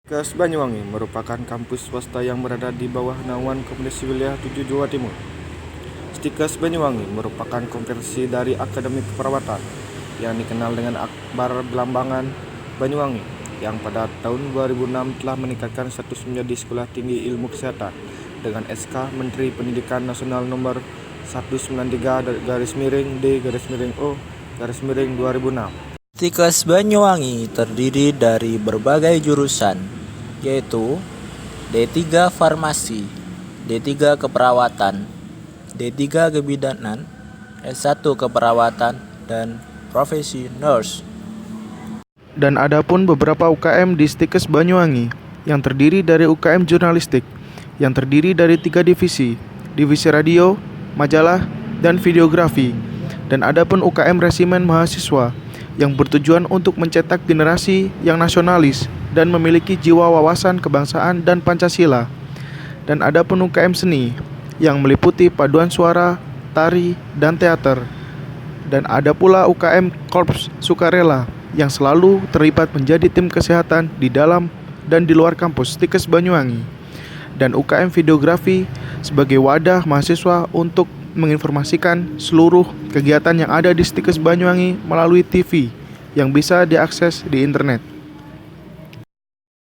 Stikes Banyuwangi merupakan kampus swasta yang berada di bawah naungan Komunitas Wilayah 7 Jawa Timur. Stikes Banyuwangi merupakan konversi dari Akademi Keperawatan yang dikenal dengan Akbar Belambangan Banyuwangi yang pada tahun 2006 telah meningkatkan status menjadi Sekolah Tinggi Ilmu Kesehatan dengan SK Menteri Pendidikan Nasional Nomor 193-D-O-2006. Stikes Banyuwangi terdiri dari berbagai jurusan, yaitu D3 Farmasi, D3 Keperawatan, D3 Kebidanan, S1 Keperawatan, dan Profesi Nurse. Dan ada pun beberapa UKM di Stikes Banyuwangi yang terdiri dari UKM Jurnalistik yang terdiri dari 3 divisi, divisi radio, majalah, dan videografi. Dan ada pun UKM Resimen Mahasiswa yang bertujuan untuk mencetak generasi yang nasionalis dan memiliki jiwa wawasan kebangsaan dan Pancasila. Dan ada pun UKM Seni yang meliputi paduan suara, tari, dan teater. Dan ada pula UKM Korps Sukarela yang selalu terlibat menjadi tim kesehatan di dalam dan di luar kampus Stikes Banyuwangi. Dan UKM Videografi sebagai wadah mahasiswa untuk menginformasikan seluruh kegiatan yang ada di Stikes Banyuwangi melalui TV yang bisa diakses di internet.